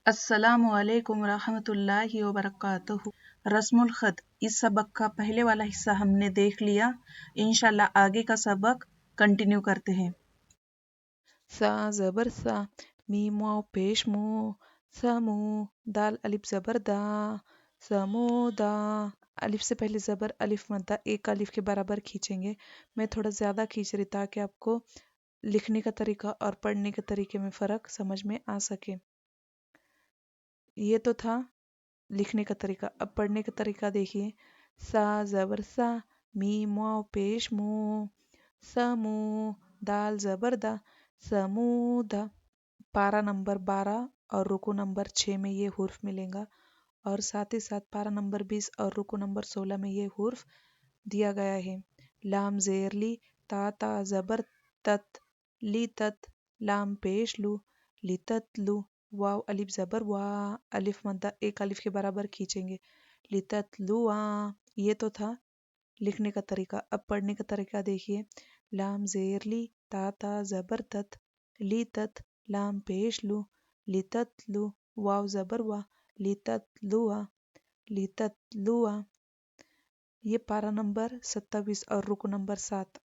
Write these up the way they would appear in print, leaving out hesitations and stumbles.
अस्सलामु अलैकुम रहमतुल्लाहि व बरकातुहू। रस्मुल ख़त इस सबक का पहले वाला हिस्सा हमने देख लिया। इंशाल्लाह आगे का सबक कंटिन्यू करते हैं। सा ज़बर सा, मीम वाव पेश मू, समू, दाल अलिफ ज़बर दा, समूदा। अलिफ से पहले ज़बर अलिफ मद्दा एक अलिफ के बराबर खींचेंगे। मैं थोड़ा ज़्यादा खींच रही ताकि आपको लिखने का तरीका और पढ़ने के तरीके में फ़र्क समझ में आ सके। ये तो था लिखने का तरीका। अब पढ़ने का तरीका देखिए। सा ज़बर सा, मीम वाव पेश मू, समू, दाल ज़बर दा, समूदा। पारा नंबर 12 और रुकू नंबर 6 में ये हुर्फ मिलेगा और साथ ही साथ पारा नंबर 20 और रुकू नंबर 16 में ये हुर्फ दिया गया है। लाम ज़ेर ली, ता ता ज़बर तत, ली तत, लाम पेश लू, ली तत लू, वाव अलिफ ज़बर वा, अलिफ मद्दा एक अलिफ के बराबर खींचेंगे, ली तत लू वा। ये तो था लिखने का तरीका। अब पढ़ने का तरीका देखिए। लाम ज़ेर ली, ता ता ज़बर तत, ली तत, लाम पेश लू, ली तत लू, वाव ज़बर वा, ली तत लुआ, ली तत लुआ। ये पारा नंबर 27 और रुकू नंबर 7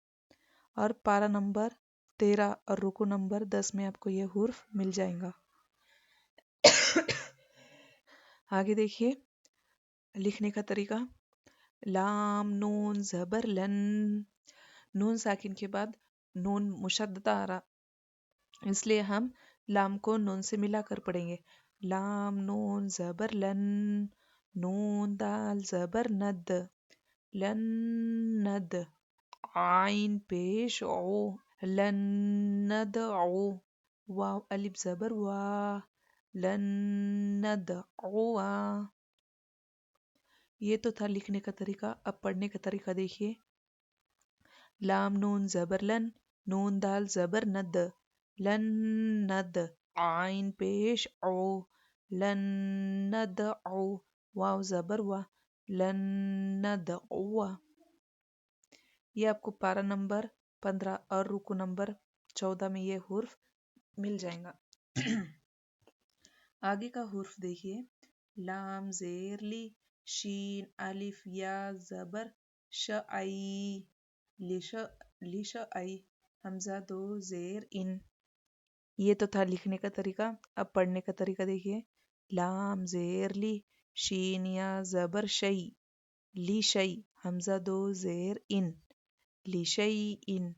और पारा नंबर 13 और रुकू नंबर 10 में आपको ये हुर्फ मिल जाएगा। आगे देखिए लिखने का तरीका। लाम नून ज़बर लन, नून साकिन के बाद नून मुशद्ददा आ रहा, इसलिए हम लाम को नून से मिलाकर पढ़ेंगे। लाम नून ज़बर लन, नून दाल ज़बर नद, लन्नद, आइन पेश ओ, लन्नद ओ, वाव अलिफ ज़बर वा, लन्नद ओवा। ये तो था लिखने का तरीका। अब पढ़ने का तरीका देखिए। लाम नून ज़बर लन, नून दाल ज़बर नद, लन्नद, आइन पेश ओ, लन्नद ओ, वाव ज़बर वा, लन्नद ओवा। ये आपको पारा नंबर 15 और रुकू नंबर 14 में ये हुर्फ मिल जाएगा। आगे का हुर्फ देखिए। लाम ज़ेर ली, शीन अलिफ या ज़बर श आई, लिश आई, हमजा दो ज़ेर इन। ये तो था लिखने का तरीका। अब पढ़ने का तरीका देखिए। लाम ज़ेर ली, शीन या ज़बर शई, ली शई, हमजा दो ज़ेर इन, ली शई इन।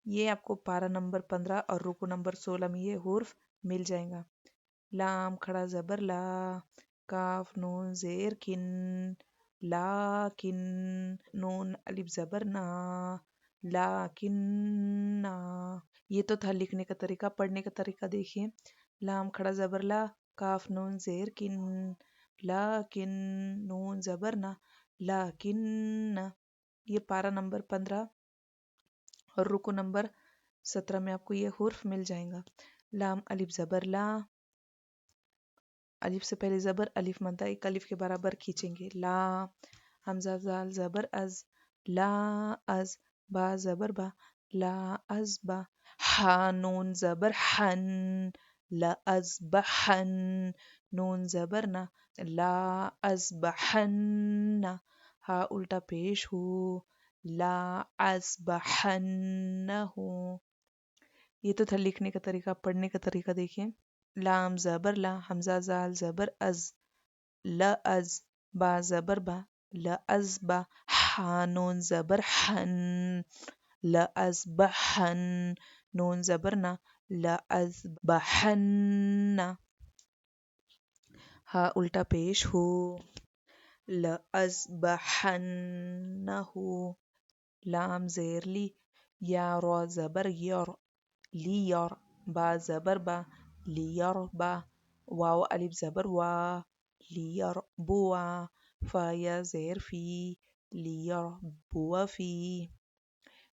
ये आपको पारा नंबर 15 और रुकू नंबर 16 में ये हुर्फ मिल जाएगा। लाम खड़ा ज़बर ला, काफ नून ज़ेर किन, ला किन, नून अलिफ ज़बर ना, ला किन ना। ये तो था लिखने का तरीका। पढ़ने का तरीका देखिए। लाम खड़ा ज़बर ला, काफ नून ज़ेर किन, ला किन, नून ज़बर ना, ला किन ना। ये पारा नंबर 15 और रुकू नंबर 17 में आपको ये हुर्फ मिल जाएगा। लाम अलिफ ज़बर ला, अलिफ से पहले ज़बर अलिफ मद्दा एक अलिफ के बराबर खींचेंगे। ला, हमजा जाल ज़बर अज, ला अज, बा ज़बर बा, ला अज बा, हा नून ज़बर हन, ला अज बहन, नून ज़बर ना, ला अज बहन्ना, हा उल्टा पेश हो, ला अज बहन्नहु। ये तो था लिखने का तरीका। पढ़ने का तरीका देखिए। लाम ज़बर ला, हमजा जाल ज़बर अज, ल अज, बा ज़बर बा, ल अज बा, हा नून ज़बर हन, ल अज बहन, नून ज़बर ना, ल अज बहन्ना, हा उल्टा पेश हो, ल अज बहन्नहु। लाम ज़ेर ली, या रो ज़बर यर, ली यर, बा ज़बर बा, लियर बा, वाव अलिफ ज़बर वा, लियर बुआ, फा या ज़ेर फी, लियर बुआ फी।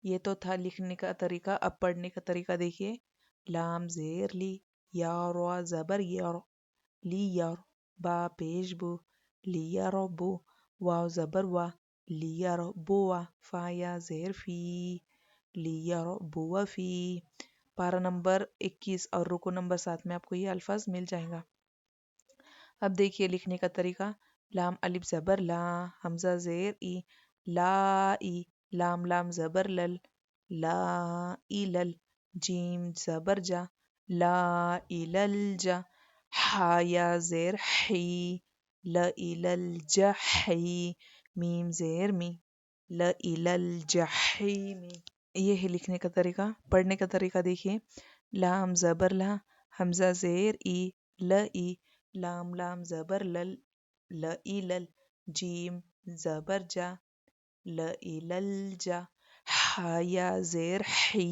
ये तो था लिखने का तरीका। अब पढ़ने का तरीका देखिए। लाम ज़ेर ली, या रो ज़बर यर, लियर, बा पेश बु, लियर बु, वाव ज़बर वा, लियर बुआ, फा या ज़ेर फी, लियर बुआ फी। पारा नंबर 21 और रुकू नंबर 7 में आपको ये अल्फाज मिल जाएगा। अब देखिए लिखने का तरीका, लाम अलिफ जबर ला, हमजा जेर ई, ला ई, लाम लाम जबर लल, ला इलल, जीम जबर जा, ला इलल जा, हा या जेर ही, ल इलल जही, मीम जेर मी, ल इलल जहीमी। ये है लिखने का तरीका। पढ़ने का तरीका देखिए, लाम जबर ला, हमजा जेर ई, ल ई, लाम लाम जबर लल, ल ई लल, जीम जबर जा, ल ई लल जा, हा या जेर ही,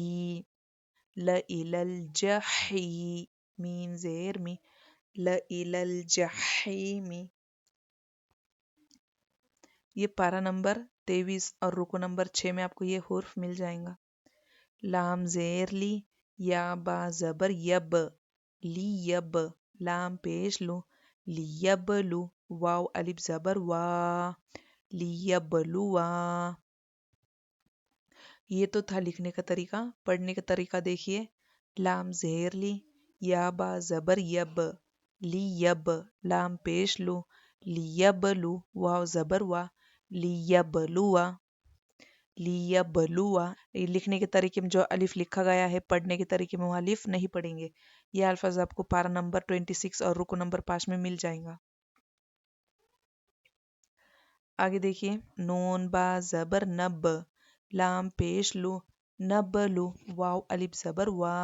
ल ई लल जही, मीम जेर मी, ल ई लल जहीमी। ये पारा नंबर 23 और रुको नंबर 6 में आपको ये हुर्फ मिल जाएगा। लाम जेर ली, या बा जबर यब, ली यब, लाम पेश लू, लियब लू, वाव अलिफ जबर वा, लियब लू वा। ये तो था लिखने का तरीका। पढ़ने का तरीका देखिए, लाम जेर ली, या बा जबर यब, ली यब, लाम पेश लू, लियब लू, वाव जबर वा, लियब लू वा, लियबलुआ। ये लिखने के तरीके में जो अलिफ लिखा गया है, पढ़ने के तरीके में वो अलिफ नहीं पढ़ेंगे। ये अल्फाज आपको पारा नंबर 26 और रुको नंबर 5 में मिल जाएगा। आगे देखिए, नून बा जबर नब, लाम पेश लू, नब लू, वाव अलिफ जबर वा,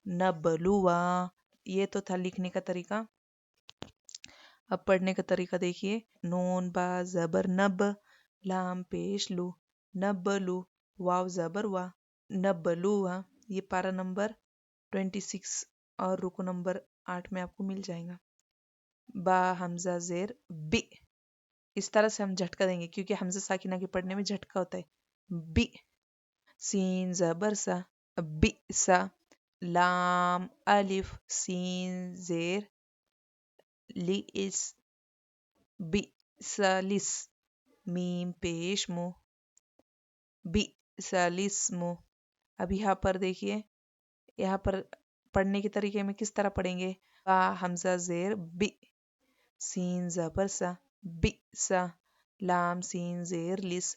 नबलुआ। ये तो था लिखने का तरीका। अब पढ़ने का तरीका देखिए, नून बा जबर नब, लाम पेश लू, नबलू, वाव जबर वा, नबलुआ। ये पारा नंबर 26 और रुको नंबर 8 में आपको मिल जाएगा। बा हमजा जेर बी, इस तरह से हम झटका देंगे क्योंकि हमजा साकिना के पढ़ने में झटका होता है। बी, सीन जबर सा, बी सा, लाम अलिफ सीन जेर ली इस, बी सलिस, मीम पेश मु, बी सलिस्मु। अब यहाँ पर देखिए, यहाँ पर पढ़ने के तरीके में किस तरह पढ़ेंगे। बा हमजा जेर बी, सीन जबर सा, बी सा, लाम सीन जेर लिस,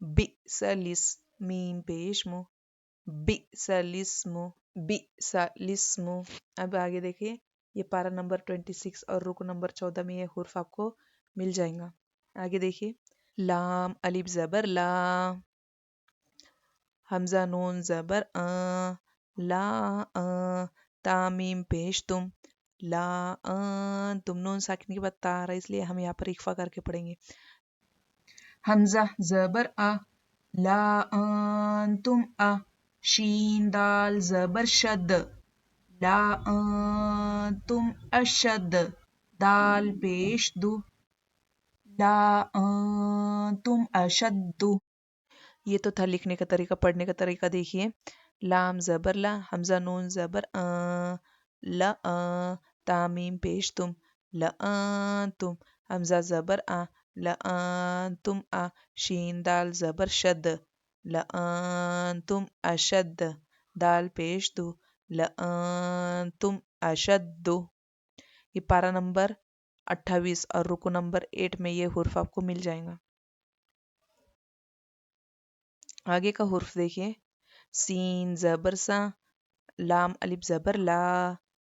बी सलिस, मीम पेश मु, बी सलिस्मु, बी सलिस्मु। अब आगे देखिए, ये पारा नंबर 26 और रुको नंबर 14 में ये हुर्फ आपको मिल जाएगा। आगे देखिए, लाम अलिफ जबर ला, हमजा नून जबर ला तामीम पेश तुम, ला तुम, नून साकिन के बाद ता आ रहा है इसलिए हम यहाँ पर इख्फा करके पढ़ेंगे। हमजा जबर ला तुम शीन दाल जबर शद, ला तुम अशद, दाल पेश दु, ला तुम अशद्दु। ये तो था लिखने का तरीका। पढ़ने का तरीका देखिए, लाम जबर ला, हमजा नून जबर ल तामीम पेश तुम, ल तुम, हमजा जबर ल तुम शीन दाल जबर शद, ल तुम अशद, दाल पेश दो, ल तुम अशद्दु। ये पारा नंबर 28 और रुको नंबर 8 में ये हुर्फ आपको मिल जाएगा। आगे का हुर्फ देखिए, सीन जबर सा, लाम अलिफ जबर ला,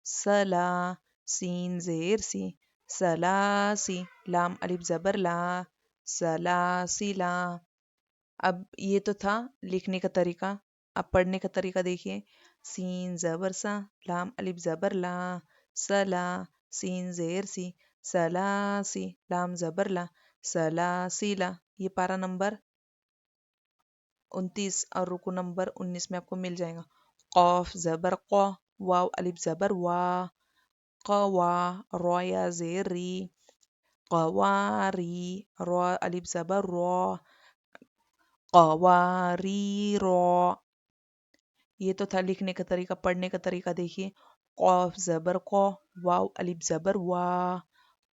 सला, सीन जेर सी, सलासी, लाम अलिफ जबर ला, सलासिला। अब ये तो था लिखने का तरीका। अब पढ़ने का तरीका देखिए, सीन जबर सा, लाम अलिफ जबर ला, सला, सीन जेर सी, सलासी, लाम जबर ला, सलासिला। ये पारा नंबर 29 और रुको नंबर 19 में आपको मिल जाएगा। कौफ जबर क़, वाव अलिफ जबर वा, क़वा, रॉ या जेर री, क़वारी, रॉ अलिफ जबर रॉ, क़वारी रॉ। ये तो था लिखने का तरीका। पढ़ने का तरीका देखिए, कौफ जबर क़, वाव अलिफ जबर वा,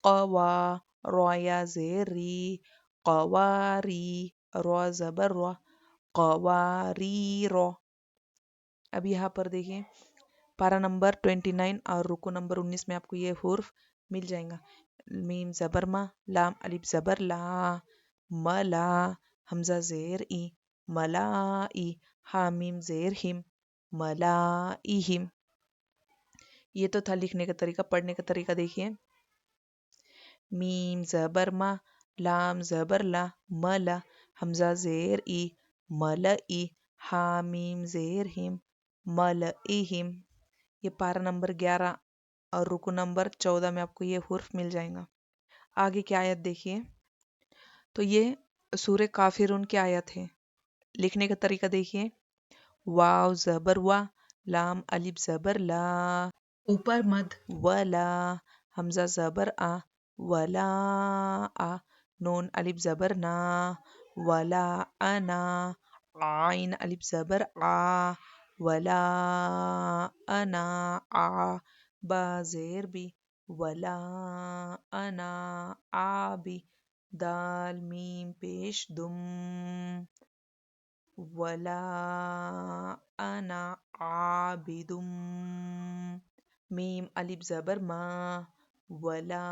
क़वा, रॉ या जेर री, क़वारी, रॉ जबर रॉ, क़वारीर। अब यहाँ पर देखिए, पारा नंबर 29 और रुको नंबर 19 में आपको ये हुर्फ मिल जाएगा। मीम ज़बर मा, लाम अलिफ ज़बर ला, मला, हमज़ा ज़ेर ई, मलाई, हा मीम ज़ेर हिम, मलाइहिम। ये तो था लिखने का तरीका। पढ़ने का तरीका देखिए। मीम ज़बर मा, लाम ज़बर ला, मला, हमज़ा ज़ेर ई, मलई, हा मीम ज़ेर हिम, मलइहिम। ये पारा नंबर 11 और रुकू नंबर 14 में आपको ये हुर्फ मिल जाएगा। आगे की आयत देखिए। तो ये सूरे काफिरून की आयत है। लिखने का तरीका देखिए। वाव ज़बर वा, लाम अलिफ ज़बर ला, ऊपर मद, वला, हमज़ा ज़बर आ, वला आ, नून अलिफ ज़बर ना, वला अना, आइन अलिफ ज़बर आ, वला अना आ, बा ज़ेर बी, वला अना आबी, दाल मीम पेश दुम, वला अना आबिदुम। मीम अलिफ ज़बर मा, वला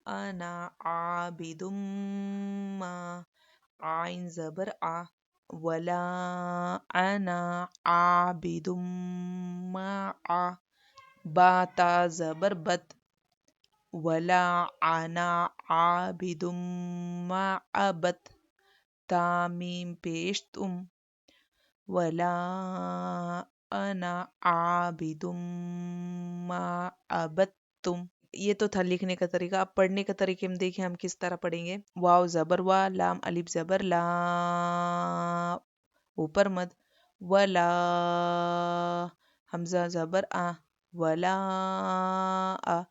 अना आबिदुम मा, आइन ज़बर आ, वला अना आबिदुम मा आ, बा ता ज़बर बत, वला अना आबिदुम मा अबत, तामीम पेश तुम, वला अना आबिदुम मा अबत्तुम। ये तो था लिखने का तरीका। अब पढ़ने का तरीके में देखिए हम किस तरह पढ़ेंगे। वाव ज़बर वा, लाम अलिफ ज़बर ला, ऊपर मद, वला, हमज़ा ज़बर आ, वला आ,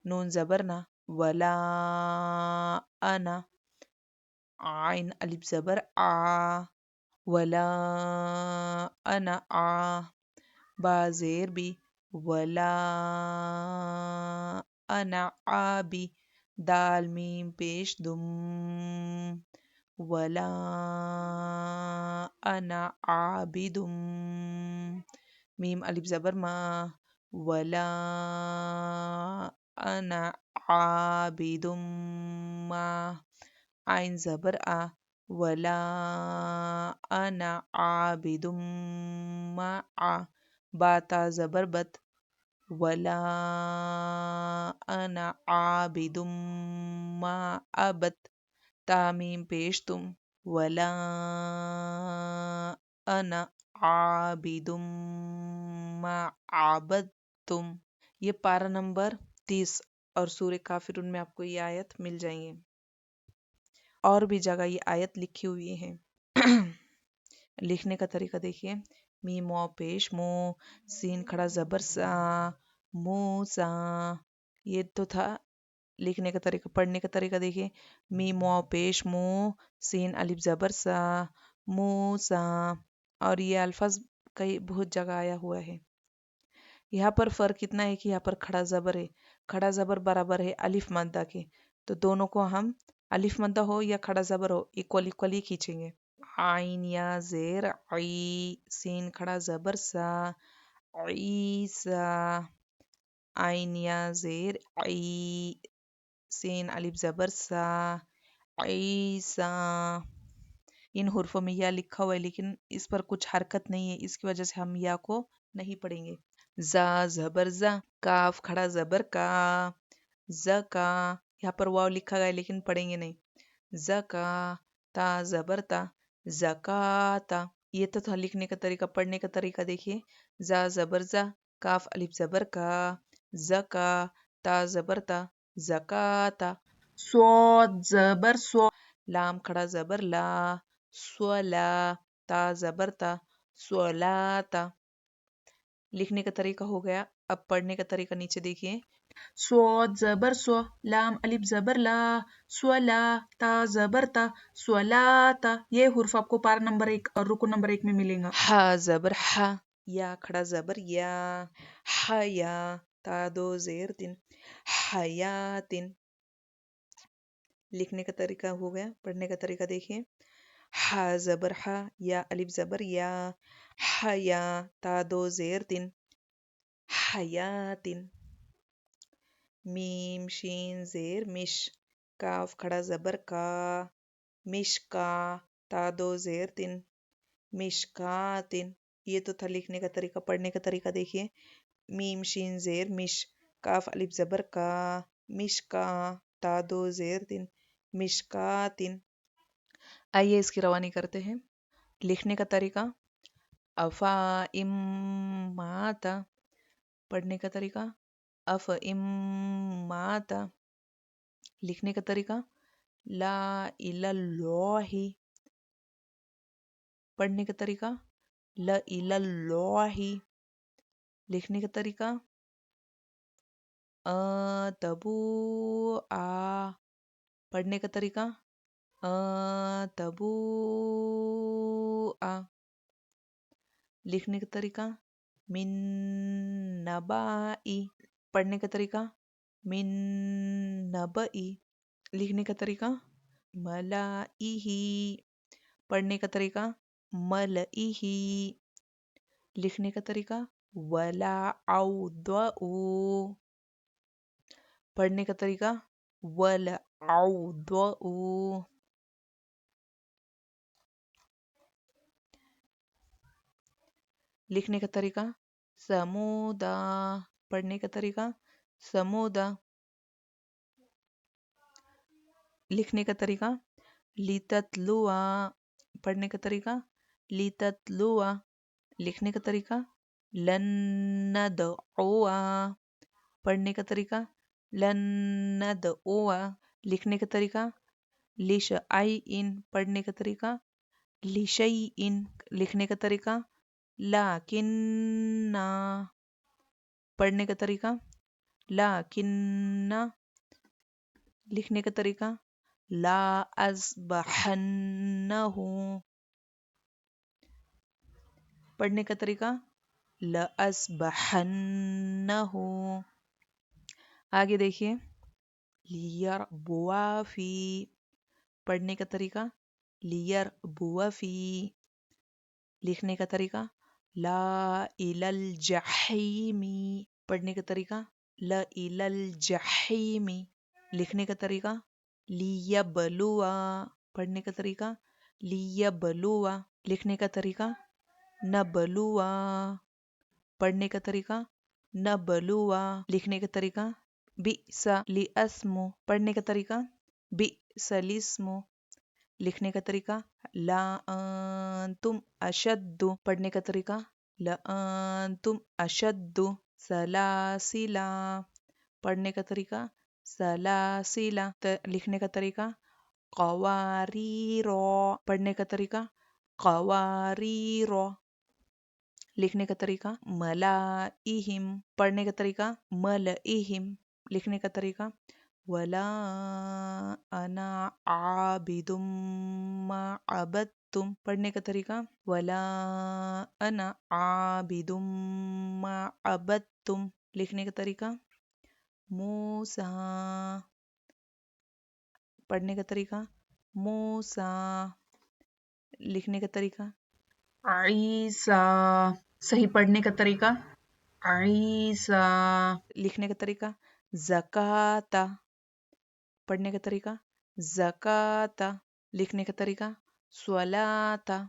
नून ज़बर ना, वला अना, आइन अलिफ ज़बर आ, वला अना आ, बा ज़ेर बी, वला अना आबी, दाल मीम पेश दुम, वला अना आबिदुम। मीम अलिफ ज़बर मा, वला अना आबिदुम मा, आइन ज़बर आ, वला अना आबिदुम मा आ, बाता ज़बर बत, वला अना आबिदुम मा अबत, तामीम पेश तुम, वला अना आबिदुम मा आबदतुम। ये पारा नंबर 30 और सूरे काफिरून में आपको ये आयत मिल जाएंगे। और भी जगह ये आयत लिखी हुई है। लिखने का तरीका देखिए। मी मो पेश मो, सीन खड़ा ज़बर सा, मूसा। ये तो था लिखने का तरीका। पढ़ने का तरीका देखिए। मी मो पेश मो, सीन अलिफ ज़बर सा, मूसा। और ये अल्फाज कई बहुत जगह आया हुआ है। यहाँ पर फ़र्क इतना है कि यहाँ पर खड़ा ज़बर है। खड़ा ज़बर बराबर है अलिफ मद्दा के, तो दोनों को हम अलिफ मद्दा हो या खड़ा ज़बर हो इक्वल इक्वली खींचेंगे। आइन या ज़ेर आई, सीन खड़ा ज़बर सा, ईसा, आइन या ज़ेर आई, सीन अलिफ ज़बर सा, ईसा। इन हुर्फों में या लिखा हुआ है लेकिन इस पर कुछ हरकत नहीं है, इसकी वजह से हम या को नहीं पढ़ेंगे। जा ज़बर जा, काफ खड़ा ज़बर का, ज़का। यहाँ पर वाव लिखा गया है लेकिन पढ़ेंगे नहीं। ज़का, ता ज़बर ता, ज़काता। ये तो था लिखने का तरीका। पढ़ने का तरीका देखिए। जा ज़बर जा, काफ अलिफ ज़बर का, ज़का, ता ज़बर ता, ज़काता। स्वाद ज़बर स्वा, लाम खड़ा ज़बर ला, स्वला, ता ज़बर ता, स्वलाता। लिखने का तरीका हो गया। अब पढ़ने का तरीका नीचे देखिए। स्वाद ज़बर स्वा, लाम अलिफ ज़बर ला, स्वला, ता ज़बर ता, स्वलाता। ये हुर्फ आपको पारा नंबर 1 और रुकू नंबर 1 में मिलेगा। हा ज़बर हा, या खड़ा ज़बर या, हया, ता दो ज़ेर तिन, हयातिन। लिखने का तरीका हो गया। पढ़ने का तरीका देखिए। हा ज़बर हा, या अलिफ ज़बर या, हया, ता दो ज़ेर तिन, हयातिन। मीम शीन जेर मिश, काफ खड़ा जबर का, मिश का, ता दो जेर तिन, मिशकातिन। ये तो था लिखने का तरीका। पढ़ने का तरीका देखिए, मीम शीन जेर मिश, काफ अलिफ जबर का, मिश का, ता दो जेर तिन, मिशकातिन। आइए इसकी रवानी करते हैं। लिखने का तरीका, अफा इम माता। पढ़ने का तरीका, अफ इम माता। लिखने का तरीका, ला इलल्लाहि। पढ़ने का तरीका, ल इलल्लाहि। लिखने का तरीका, तबू आ। पढ़ने का तरीका, तबू आ। लिखने का तरीका, मिन नबाई। पढ़ने का तरीका, मिन नबई। लिखने का तरीका, मलाइही। पढ़ने का तरीका, मलइही। लिखने का तरीका, वला औदउ। पढ़ने का तरीका, वल औदउ। लिखने का तरीका, समूदा। पढ़ने का तरीका, समूदा। लिखने का तरीका, लिततलुआ। पढ़ने का तरीका, लिततलुआ। लिखने का तरीका, लन्नदउआ। पढ़ने का तरीका, लन्नदउआ। लिखने का तरीका, लिशअइन। पढ़ने का तरीका, लिशैइन। लिखने का तरीका, लाकिन्ना। पढ़ने का तरीका, लाकिन्ना। लिखने का तरीका, ला अज़बहन्नहु। पढ़ने का तरीका, ला अज़बहन्नहु। आगे देखिए, लियरबुआफी। पढ़ने का तरीका, लियरबुआफी। लिखने का तरीका, ला इलल जहीमी। पढ़ने का तरीका, ला इलल जहीमी। लिखने का तरीका, लियबलुआ। पढ़ने का तरीका, लियबलुआ। लिखने का तरीका, नबलुआ। पढ़ने का तरीका, नबलुआ। लिखने का तरीका, बिसा लिअस्मु। पढ़ने का तरीका, बिसलिस्मु। लिखने का तरीका, ला अंतुम अशद्दु। पढ़ने का तरीका, ला अंतुम अशद्दु। सलासिला। पढ़ने का तरीका, सलासिला। लिखने का तरीका, क़वारीरो। पढ़ने का तरीका, क़वारीरो। लिखने का तरीका, मलाइहिम। पढ़ने का तरीका, मलइहिम। लिखने का तरीका, वला अना आबिदुम मा अबद्तुम। पढ़ने का तरीका, वला अना आबिदुम मा अबद्तुम। लिखने का तरीका, मूसा। पढ़ने का तरीका, मूसा। लिखने का तरीका, ईसा। सही पढ़ने का तरीका, ईसा। लिखने का तरीका, ज़काता। पढ़ने का तरीका, ज़काता। लिखने का तरीका, स्वलाता।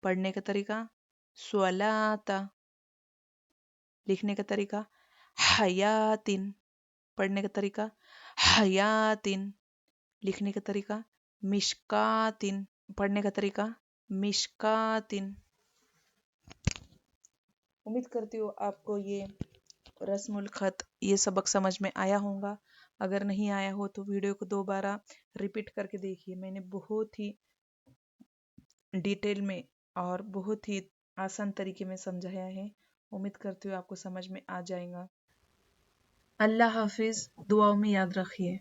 पढ़ने का तरीका, स्वलाता। लिखने का तरीका, हयातिन। पढ़ने का तरीका, हयातिन। लिखने का तरीका, मिशकातिन। पढ़ने का तरीका, मिशकातिन। उम्मीद करती हूँ आपको ये रस्मुल ख़त, ये सबक समझ में आया होगा। अगर नहीं आया हो तो वीडियो को दोबारा रिपीट करके देखिए। मैंने बहुत ही डिटेल में और बहुत ही आसान तरीके में समझाया है। उम्मीद करती हूँ आपको समझ में आ जाएगा। अल्लाह हाफिज़। दुआओं में याद रखिए।